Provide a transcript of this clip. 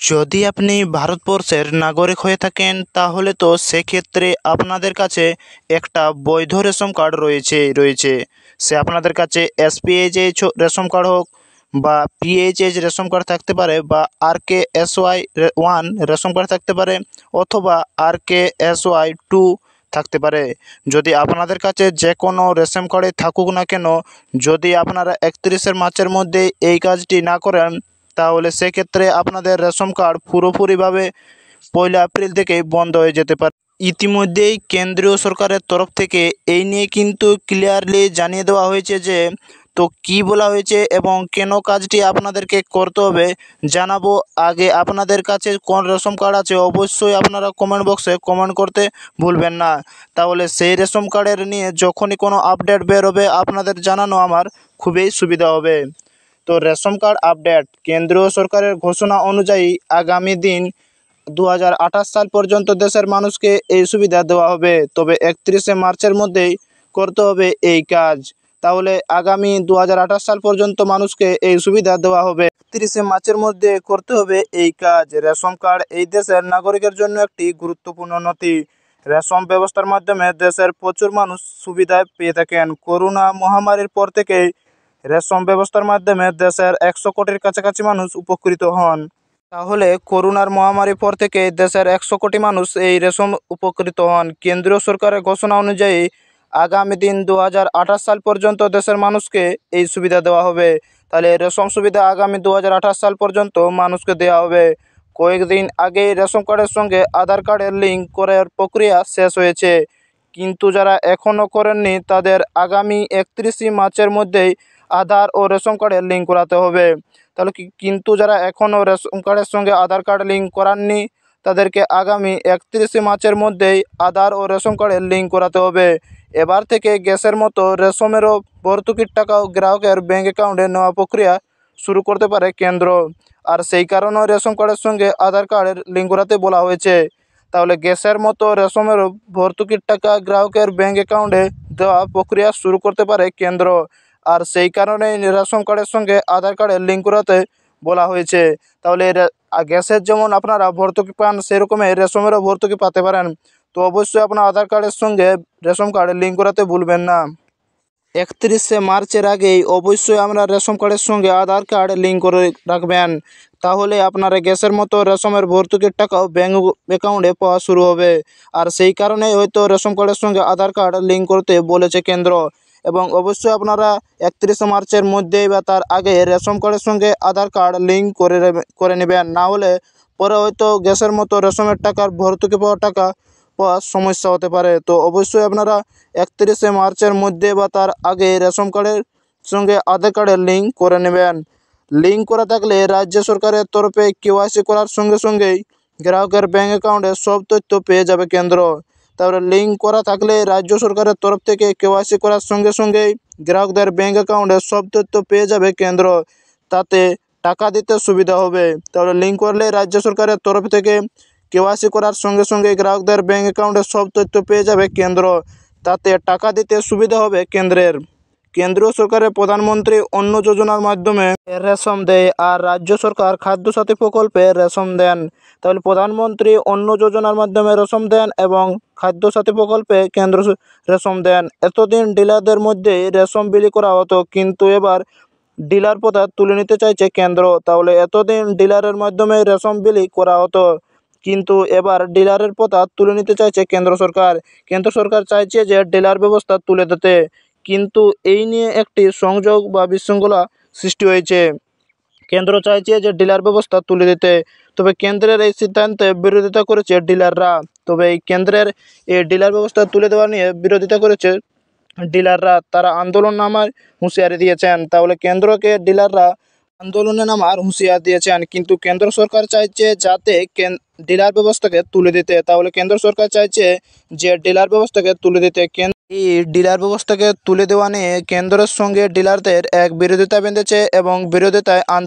যদি আপনি ভারতবর্ষের নাগরিক হয়ে থাকেন তাহলে তো সেক্ষেত্রে আপনাদের কাছে একটা বৈধ রেশন কার্ড রয়েছে সে আপনাদের কাছে এসপিএইচ রেশন কার্ড হোক বা পিএইচএইচ রেশন কার্ড থাকতে পারে বা RKSY 1 রেশন কার্ড থাকতে পারে অথবা RKSY 2 থাকতে পারে। যদি আপনাদের কাছে যে কোনো রেশন কার্ডে থাকুক না কেন, যদি আপনারা 31 মার্চের মধ্যে এই কাজটি না করেন তাহলে সেক্ষেত্রে আপনাদের রেশন কার্ড পুরোপুরিভাবে 1 এপ্রিল থেকেই বন্ধ হয়ে যেতে পারে। ইতিমধ্যেই কেন্দ্রীয় সরকারের তরফ থেকে এই নিয়ে কিন্তু ক্লিয়ারলি জানিয়ে দেওয়া হয়েছে যে তো কী বলা হয়েছে এবং কেন কাজটি আপনাদেরকে করতে হবে জানাবো। আগে আপনাদের কাছে কোন রেশন কার্ড আছে অবশ্যই আপনারা কমেন্ট বক্সে কমেন্ট করতে ভুলবেন না, তাহলে সেই রেশন কার্ডের নিয়ে যখনই কোনো আপডেট বেরোবে আপনাদের জানানো আমার খুবই সুবিধা হবে। তো রেশন কার্ড আপডেট, কেন্দ্রীয় সরকারের ঘোষণা অনুযায়ী আগামী দিন 2028 সাল পর্যন্ত দেশের মানুষকে এই সুবিধা দেওয়া হবে, তবে 31 মার্চের মধ্যেই করতে হবে এই কাজ। তাহলে আগামী 2028 সাল পর্যন্ত মানুষকে এই সুবিধা দেওয়া হবে, 31 মার্চের মধ্যে করতে হবে এই কাজ। রেশন কার্ড এই দেশের নাগরিকের জন্য একটি গুরুত্বপূর্ণ নথি। রেশন ব্যবস্থার মাধ্যমে দেশের প্রচুর মানুষ সুবিধা পেয়ে থাকেন। করোনা মহামারীর পর থেকেই রেশন ব্যবস্থার মাধ্যমে দেশের 100 কোটির কাছাকাছি মানুষ উপকৃত হন। তাহলে করোনার মহামারীর পর থেকে দেশের 100 কোটি মানুষ এই রেশন উপকৃত হন। কেন্দ্রীয় সরকারের ঘোষণা অনুযায়ী আগামী দিন 2028 সাল পর্যন্ত দেশের মানুষকে এই সুবিধা দেওয়া হবে। তাহলে রেশন সুবিধা আগামী 2028 সাল পর্যন্ত মানুষকে দেওয়া হবে। কয়েকদিন আগেই রেশন কার্ডের সঙ্গে আধার কার্ডের লিঙ্ক করার প্রক্রিয়া শেষ হয়েছে, কিন্তু যারা এখনও করেননি তাদের আগামী 31 মার্চের মধ্যেই আধার ও রেশন কার্ডের লিঙ্ক করাতে হবে। তাহলে কিন্তু যারা এখনও রেশন কার্ডের সঙ্গে আধার কার্ড লিঙ্ক করাননি তাদেরকে আগামী 31 মার্চের মধ্যেই আধার ও রেশন কার্ডের লিঙ্ক করাতে হবে। এবার থেকে গ্যাসের মতো রেশনেরও ভর্তুকির টাকাও গ্রাহকের ব্যাঙ্ক অ্যাকাউন্টে নেওয়া প্রক্রিয়া শুরু করতে পারে কেন্দ্র, আর সেই কারণে রেশন কার্ডের সঙ্গে আধার কার্ডের লিঙ্ক করাতে বলা হয়েছে। তাহলে গ্যাসের মতো রেশনেরও ভর্তুকির টাকা গ্রাহকের ব্যাঙ্ক অ্যাকাউন্টে দেওয়া প্রক্রিয়া শুরু করতে পারে কেন্দ্র, আর সেই কারণেই রেশন কার্ডের সঙ্গে আধার কার্ডের লিঙ্ক করাতে বলা হয়েছে। তাহলে গ্যাসের যেমন আপনারা ভর্তুকি পান সেরকমই রেশনেরও ভর্তুকি পেতে পারেন। তো অবশ্যই আপনার আধার কার্ডের সঙ্গে রেশন কার্ডের লিঙ্ক করাতে ভুলবেন না। 31 মার্চের আগেই অবশ্যই আপনার রেশন কার্ডের সঙ্গে আধার কার্ড লিঙ্ক করে রাখবেন, তাহলে আপনারা গ্যাসের মতো রেশনের ভর্তুকির টাকাও ব্যাঙ্ক অ্যাকাউন্টে পাওয়া শুরু হবে। আর সেই কারণেই হয়তো রেশন কার্ডের সঙ্গে আধার কার্ড লিঙ্ক করতে বলেছে কেন্দ্র। এবং অবশ্যই আপনারা 31 মার্চের মধ্যেই বা তার আগে রেশন কার্ডের সঙ্গে আধার কার্ড লিঙ্ক করে নেবেন, না হলে পরে হয়তো গ্যাসের মতো রেশনের টাকার ভর্তুকি পাওয়ার সমস্যা হতে পারে। তো অবশ্যই আপনারা 31 মার্চের মধ্যে বা তার আগে রেশন কার্ডের সঙ্গে আধার কার্ডের লিঙ্ক করে নেবেন। লিঙ্ক করা থাকলে রাজ্য সরকারের তরফে KYC করার সঙ্গে সঙ্গেই গ্রাহকের ব্যাঙ্ক অ্যাকাউন্টে সব তথ্য পেয়ে যাবে কেন্দ্র। তারপরে লিঙ্ক করা থাকলে রাজ্য সরকারের তরফ থেকে KYC করার সঙ্গে সঙ্গেই গ্রাহকদের ব্যাঙ্ক অ্যাকাউন্টে সব তথ্য পেয়ে যাবে কেন্দ্র, তাতে টাকা দিতে সুবিধা হবে। তাহলে লিঙ্ক করলে রাজ্য সরকারের তরফ থেকে KYC করার সঙ্গে সঙ্গে গ্রাহকদের ব্যাঙ্ক অ্যাকাউন্টে সব তথ্য পেয়ে যাবে কেন্দ্র, তাতে টাকা দিতে সুবিধা হবে কেন্দ্রের। কেন্দ্রীয় সরকারের প্রধানমন্ত্রী অন্ন যোজনার মাধ্যমে রেশন দেয়, আর রাজ্য সরকার খাদ্য সাথী প্রকল্পে রেশন দেন। তাহলে প্রধানমন্ত্রী অন্ন যোজনার মাধ্যমে রেশন দেন এবং খাদ্য সাথী প্রকল্পে কেন্দ্র রেশন দেন। এতদিন ডিলারদের মধ্যেই রেশন বিলি করা হতো, কিন্তু এবার ডিলার প্রথা তুলে নিতে চাইছে কেন্দ্র। তাহলে এতদিন ডিলারের মাধ্যমে রেশন বিলি করা হতো, কিন্তু এবার ডিলারের প্রথা তুলে নিতে চাইছে কেন্দ্র সরকার। কেন্দ্র সরকার চাইছে যে ডিলার ব্যবস্থা তুলে দিতে, কিন্তু এই নিয়ে একটি সংযোগ বা বিশৃঙ্খলা সৃষ্টি হয়েছে। কেন্দ্র চাইছে যে ডিলার ব্যবস্থা তুলে দিতে, তবে কেন্দ্রের এই সিদ্ধান্তে বিরোধিতা করেছে ডিলাররা। তবে এই কেন্দ্রের এই ডিলার ব্যবস্থা তুলে দেওয়া নিয়ে বিরোধিতা করেছে ডিলাররা, তারা আন্দোলন নামার হুঁশিয়ারি দিয়েছেন। তাহলে কেন্দ্রকে ডিলাররা আন্দোলনে নামার হুঁশিয়ারি দিয়েছেন, কিন্তু কেন্দ্র সরকার চাইছে যাতে ডিলার ব্যবস্থাকে তুলে দিতে। তাহলে কেন্দ্র সরকার চাইছে যে ডিলার ব্যবস্থাকে তুলে দিতে। এই ডিলার ব্যবস্থাকে তুলে দেওয়া নিয়ে কেন্দ্রের সঙ্গে ডিলারদের এক বিরোধিতা বেঁধেছে এবং বিরোধিতায়